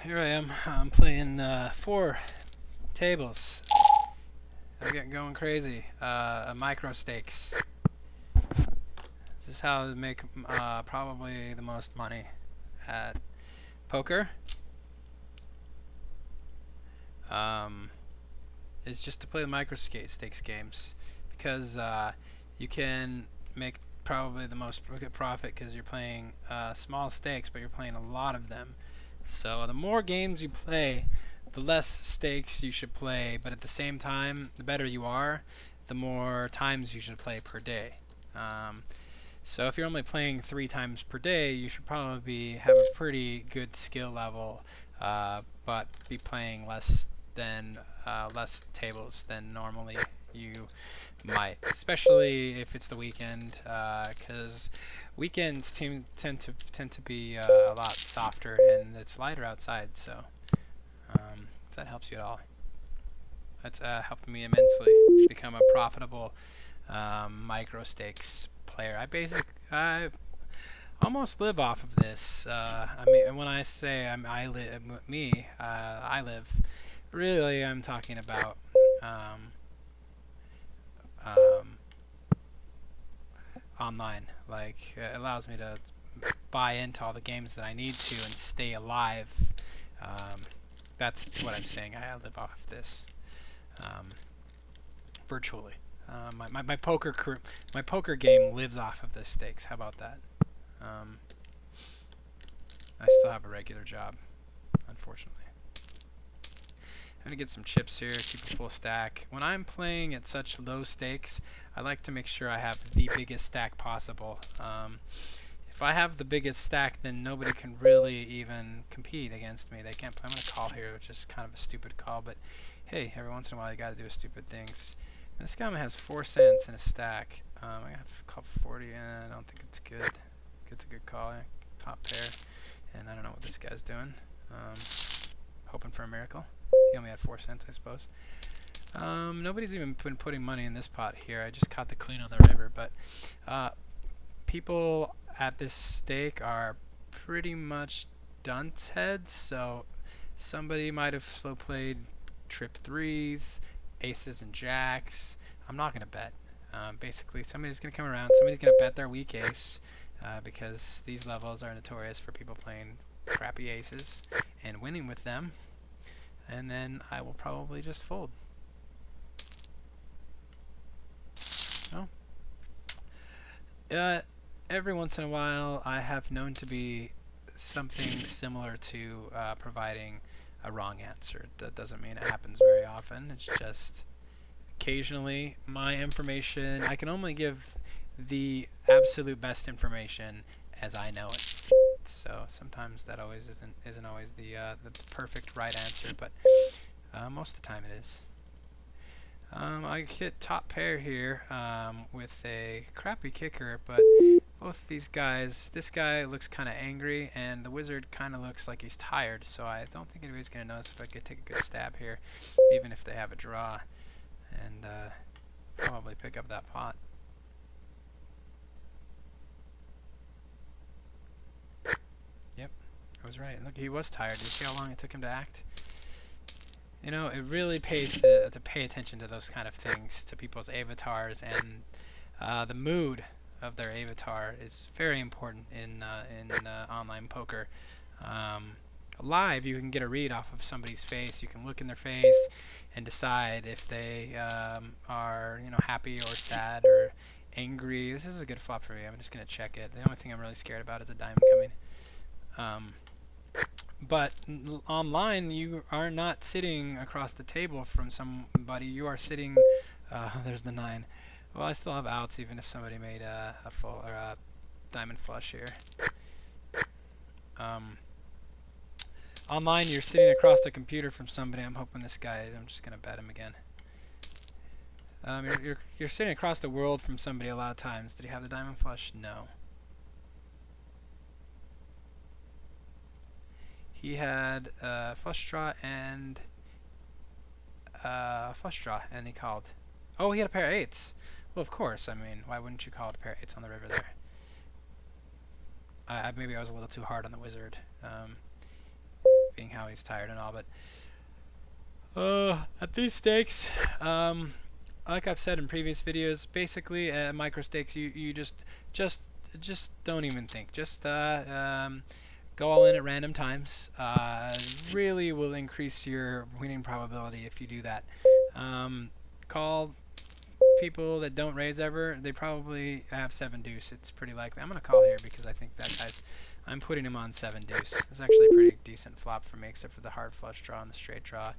here I am. I'm playing 4 tables. I'm getting going crazy. Micro stakes. This is how to make probably the most money at poker. Is just to play the micro stakes games because you can make probably the most profit because you're playing small stakes, but you're playing a lot of them. So the more games you play, the less stakes you should play, but at the same time, the better you are, the more times you should play per day. So if you're only playing 3 times per day, you should probably have a pretty good skill level, but be playing less tables than normally you might, especially if it's the weekend, because weekends tend to be a lot softer and it's lighter outside. So if that helps you at all, that's helped me immensely become a profitable micro stakes player. I almost live off of this. I mean, when I say I live. Really, I'm talking about online. Like, it allows me to buy into all the games that I need to and stay alive. That's what I'm saying. I live off of this virtually. My poker game lives off of this stakes. How about that? I still have a regular job, unfortunately. I'm going to get some chips here, keep a full stack. When I'm playing at such low stakes, I like to make sure I have the biggest stack possible. If I have the biggest stack, then nobody can really even compete against me. They can't. I'm going to call here, which is kind of a stupid call, but hey, every once in a while you got to do stupid things. And this guy has 4 cents in a stack. I have to call 40, and I don't think it's good. It's a good call. Top pair, and I don't know what this guy's doing. Hoping for a miracle. He only had 4 cents, I suppose. Nobody's even been putting money in this pot here. I just caught the queen on the river, but people at this stake are pretty much dunce heads, so somebody might have slow played trip 3s, aces and jacks. I'm not going to bet. Basically, somebody's going to come around, somebody's going to bet their weak ace, because these levels are notorious for people playing crappy aces and winning with them. And then I will probably just fold. Oh. Every once in a while, I have known to be something similar to providing a wrong answer. That doesn't mean it happens very often. It's just occasionally my information, I can only give the absolute best information as I know it. So sometimes that always isn't always the perfect right answer, but most of the time it is. I hit top pair here with a crappy kicker, but both these guys, this guy looks kind of angry, and the wizard kind of looks like he's tired, so I don't think anybody's going to notice if I could take a good stab here, even if they have a draw, and probably pick up that pot. Yep, I was right. Look, he was tired. Did you see how long it took him to act? You know, it really pays to pay attention to those kind of things, to people's avatars, and the mood of their avatar is very important in online poker. Live, you can get a read off of somebody's face. You can look in their face and decide if they are, happy or sad or angry. This is a good flop for me. I'm just gonna check it. The only thing I'm really scared about is a diamond coming. But online, you are not sitting across the table from somebody. You are sitting. There's the 9. Well, I still have outs, even if somebody made a full or a diamond flush here. Online, you're sitting across the computer from somebody. I'm hoping this guy. I'm just gonna bet him again. You're sitting across the world from somebody a lot of times. Did he have the diamond flush? No. He had flush draw and he called. Oh, he had a pair of 8s. Well, of course. I mean, why wouldn't you call it a pair of 8s on the river there? Maybe I was a little too hard on the wizard. being how he's tired and all, but at these stakes, like I've said in previous videos, basically at micro stakes, you just don't even think. Just go all in at random times. Really will increase your winning probability if you do that. Call people that don't raise ever. They probably have 7 deuce. It's pretty likely. I'm gonna call here because I think that guy's. I'm putting him on 7 deuce. It's actually a pretty decent flop for me, except for the hard flush draw and the straight draw,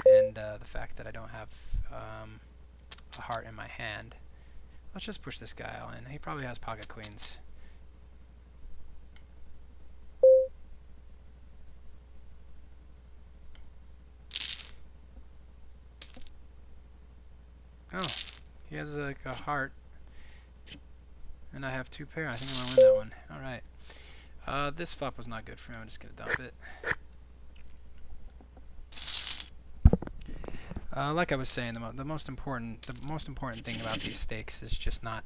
and the fact that I don't have a heart in my hand. Let's just push this guy all in. He probably has pocket queens. Oh, he has like a heart, and I have 2 pair. I think I'm gonna win that one. All right. This flop was not good for me. I'm just gonna dump it. Like I was saying, the most important thing about these stakes is just not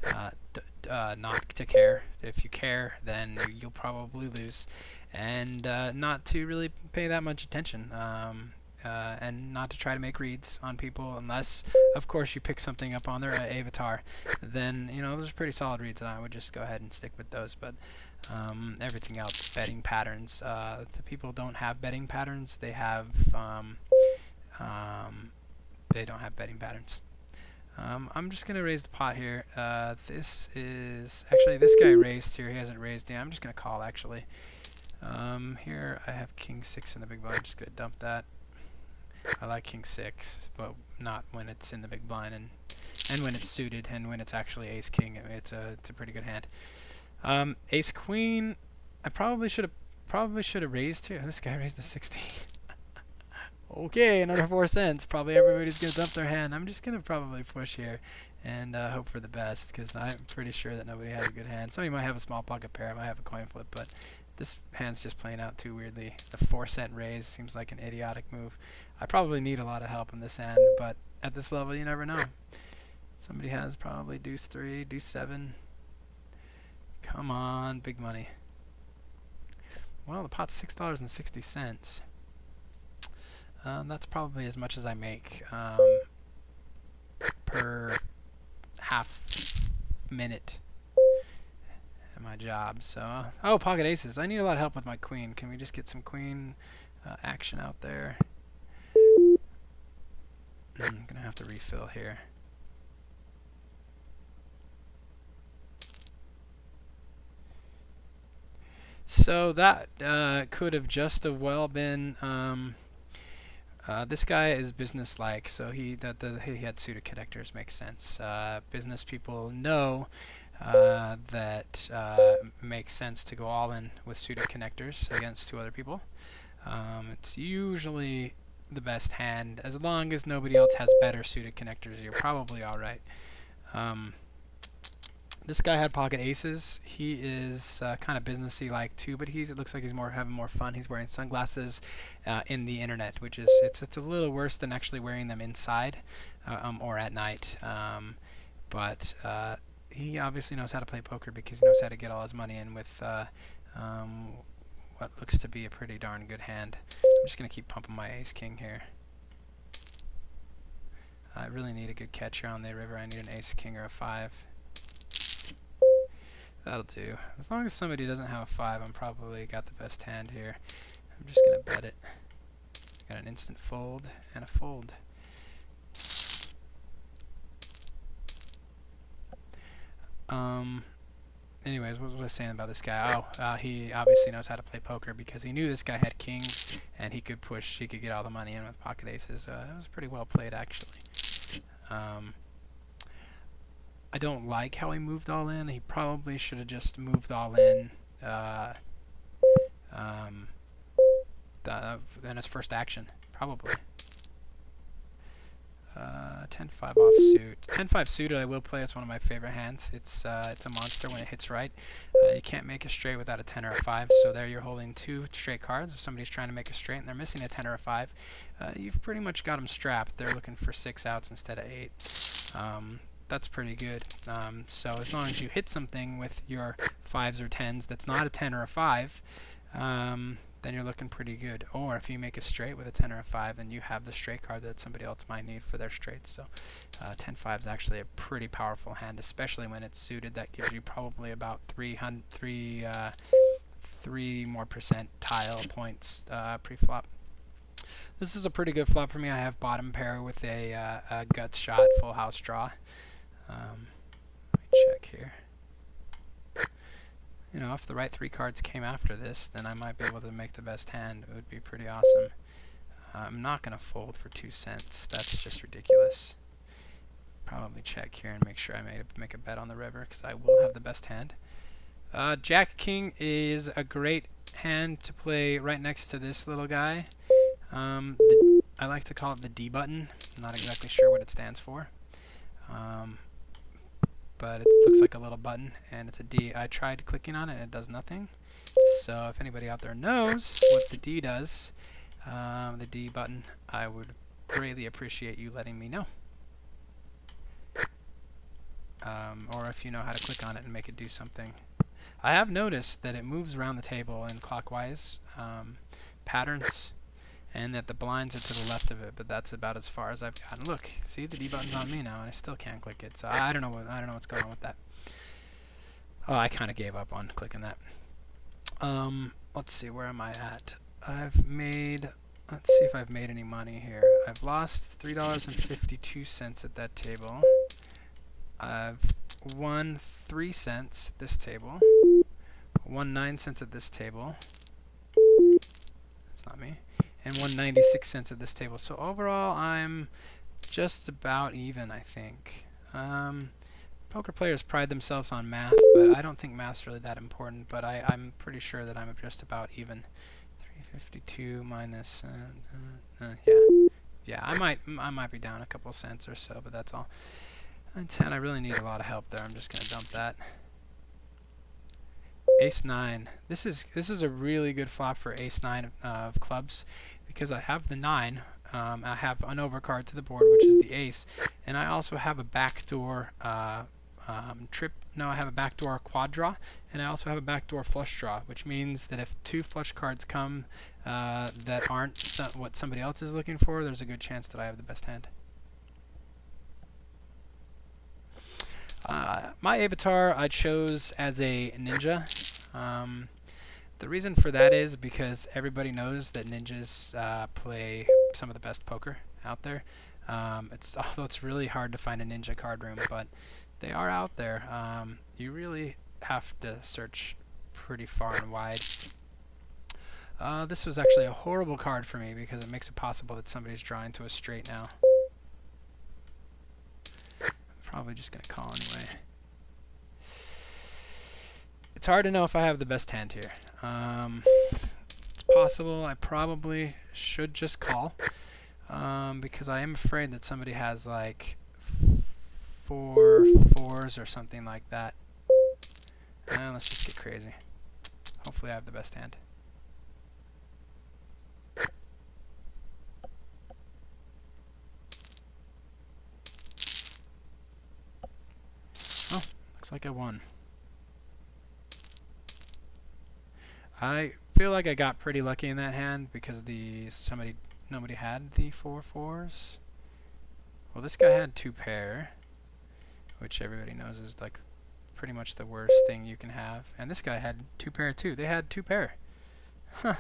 to care. If you care, then you'll probably lose, and not to really pay that much attention. And not to try to make reads on people unless, of course, you pick something up on their avatar. Then, you know, those are pretty solid reads, and I would just go ahead and stick with those. But everything else, betting patterns. The people don't have betting patterns. They have they don't have betting patterns. I'm just gonna raise the pot here. This is actually this guy raised here. He hasn't raised yet. I'm just gonna call actually. Here I have king 6 in the big blind. I'm just gonna dump that. I like king 6, but not when it's in the big blind and when it's suited and when it's actually ace king. It's a pretty good hand. Ace queen. I probably should have raised here. This guy raised a 16. Okay, another 4 cents. Probably everybody's gonna dump their hand. I'm just gonna probably push here and hope for the best because I'm pretty sure that nobody has a good hand. Somebody might have a small pocket pair. I might have a coin flip, but this hand's just playing out too weirdly. The 4-cent raise seems like an idiotic move. I probably need a lot of help in this hand, but at this level, you never know. Somebody has probably deuce 3, deuce 7. Come on, big money. Well, the pot's $6.60. That's probably as much as I make per half minute at my job. So, oh, pocket aces. I need a lot of help with my queen. Can we just get some queen action out there? I'm gonna have to refill here. So that could have just as well been. This guy is business-like, so he had suited connectors. Makes sense. Business people know that makes sense to go all in with suited connectors against 2 other people. It's usually the best hand. As long as nobody else has better suited connectors, you're probably all right. This guy had pocket aces. He is kind of businessy like too, but it looks like he's having more fun. He's wearing sunglasses in the internet, which is it's a little worse than actually wearing them inside or at night. But he obviously knows how to play poker because he knows how to get all his money in with what looks to be a pretty darn good hand. I'm just gonna keep pumping my ace king here. I really need a good catcher on the river. I need an ace king or a 5. That'll do. As long as somebody doesn't have a 5, I'm probably got the best hand here. I'm just gonna bet it. Got an instant fold and a fold. Anyways, what was I saying about this guy? Oh, he obviously knows how to play poker because he knew this guy had kings and he could push. He could get all the money in with pocket aces. That was pretty well played, actually. I don't like how he moved all in. He probably should have just moved all in in his first action, probably. 10-5 offsuit. 10-5 suited I will play. It's one of my favorite hands. It's a monster when it hits right. You can't make a straight without a 10 or a 5, so there you're holding 2 straight cards. If somebody's trying to make a straight and they're missing a 10 or a 5, you've pretty much got them strapped. They're looking for 6 outs instead of 8. That's pretty good. So as long as you hit something with your 5s or 10s that's not a 10 or a 5, then you're looking pretty good. Or if you make a straight with a 10 or a 5, then you have the straight card that somebody else might need for their straights. So 10-5 is actually a pretty powerful hand, especially when it's suited. That gives you probably about 3 more percent tile points pre-flop. This is a pretty good flop for me. I have bottom pair with a gut shot full house draw. Let me check here. You know, if the right 3 cards came after this, then I might be able to make the best hand. It would be pretty awesome. I'm not going to fold for 2 cents. That's just ridiculous. Probably check here and make sure I make a bet on the river, because I will have the best hand. Jack King is a great hand to play right next to this little guy. I like to call it the D button. I'm not exactly sure what it stands for. But it looks like a little button, and it's a D. I tried clicking on it, and it does nothing. So if anybody out there knows what the D does, the D button, I would greatly appreciate you letting me know. Or if you know how to click on it and make it do something. I have noticed that it moves around the table in clockwise patterns, and that the blinds are to the left of it, but that's about as far as I've gotten. Look, see, the D button's on me now, and I still can't click it. So I don't know what's going on with that. Oh, I kind of gave up on clicking that. Let's see, where am I at? Let's see if I've made any money here. I've lost $3.52 at that table. I've won 3 cents at this table. Won 9 cents at this table. That's not me. And won 96 cents at this table. So overall, I'm just about even, I think. Poker players pride themselves on math, but I don't think math's really that important. But I'm pretty sure that I'm just about even. 352 minus, yeah. I might be down a couple cents or so, but that's all. And 10, I really need a lot of help there. I'm just gonna dump that. Ace 9. This is a really good flop for Ace 9 of clubs, because I have the 9. I have an overcard to the board, which is the ace, and I also have a backdoor I have a backdoor quad draw, and I also have a backdoor flush draw, which means that if 2 flush cards come that aren't what somebody else is looking for, there's a good chance that I have the best hand. My avatar I chose as a ninja. The reason for that is because everybody knows that ninjas play some of the best poker out there. Although it's really hard to find a ninja card room, but they are out there. You really have to search pretty far and wide. This was actually a horrible card for me because it makes it possible that somebody's drawing to a straight now. Probably just going to call anyway. It's hard to know if I have the best hand here. It's possible I probably should just call, because I am afraid that somebody has like 4 4s or something like that. Let's just get crazy. Hopefully I have the best hand. Oh, looks like I won. I feel like I got pretty lucky in that hand because nobody had the 4 4s. Well, this guy had 2 pair, which everybody knows is like pretty much the worst thing you can have. And this guy had 2 pair too. They had 2 pair. Huh.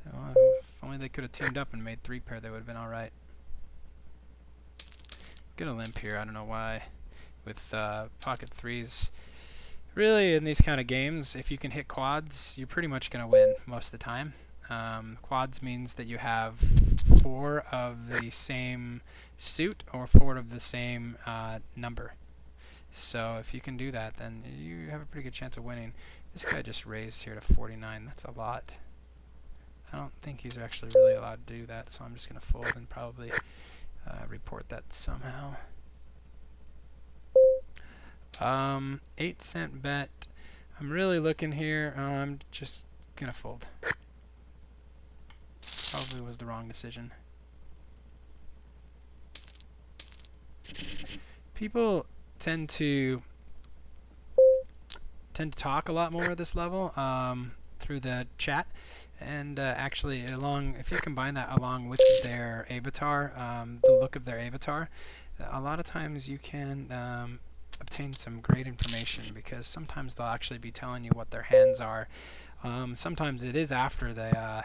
Well, if only they could have teamed up and made 3 pair, they would have been all right. Get a limp here. I don't know why. With pocket 3s. Really, in these kind of games, if you can hit quads, you're pretty much going to win most of the time. Quads means that you have 4 of the same suit or 4 of the same number. So if you can do that, then you have a pretty good chance of winning. This guy just raised here to 49. That's a lot. I don't think he's actually really allowed to do that, so I'm just going to fold and probably report that somehow. 8-cent bet. I'm really looking here. I'm just gonna fold. Probably was the wrong decision. People tend to talk a lot more at this level. through the chat. And actually, if you combine that along with their avatar, the look of their avatar, a lot of times you can obtain some great information, because sometimes they'll actually be telling you what their hands are. Sometimes it is after the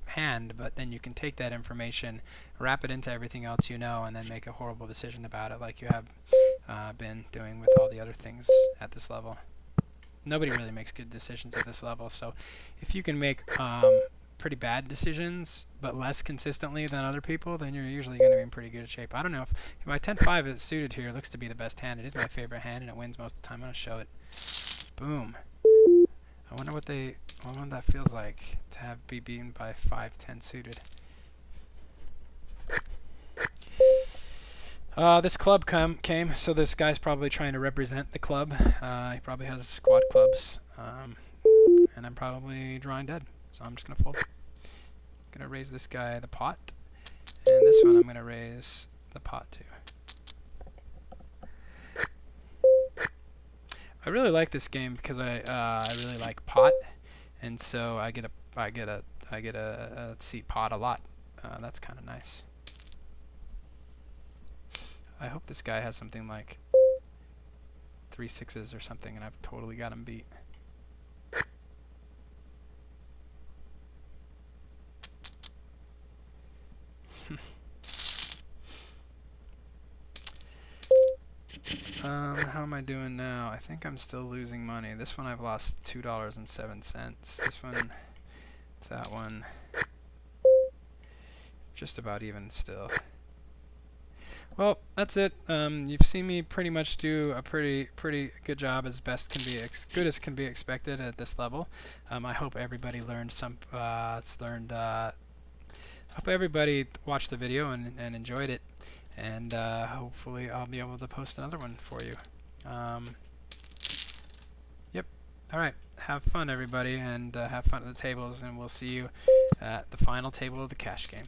hand, but then you can take that information, wrap it into everything else you know, and then make a horrible decision about it, like you have been doing with all the other things at this level. Nobody really makes good decisions at this level, so if you can make pretty bad decisions, but less consistently than other people, then you're usually going to be in pretty good shape. I don't know if my 10-5 is suited here. It looks to be the best hand. It is my favorite hand, and it wins most of the time. I'm going to show it. Boom. I wonder what that feels like to be beaten by 5-10 suited. This club came, so this guy's probably trying to represent the club. He probably has squad clubs, and I'm probably drawing dead, so I'm just going to fold. I'm going to raise this guy the pot, and this one I'm going to raise the pot too. I really like this game because I really like pot, and so I get a seat pot a lot. That's kind of nice. I hope this guy has something like 3 6s or something, and I've totally got him beat. How am I doing now? I think I'm still losing money. This one I've lost $2.07. This one, that one, just about even still. Well, that's it. You've seen me pretty much do a pretty good job, as best can be good as can be expected at this level. I hope everybody learned hope everybody watched the video and enjoyed it, and hopefully I'll be able to post another one for you. Yep. All right. Have fun, everybody, and have fun at the tables, and we'll see you at the final table of the cash game.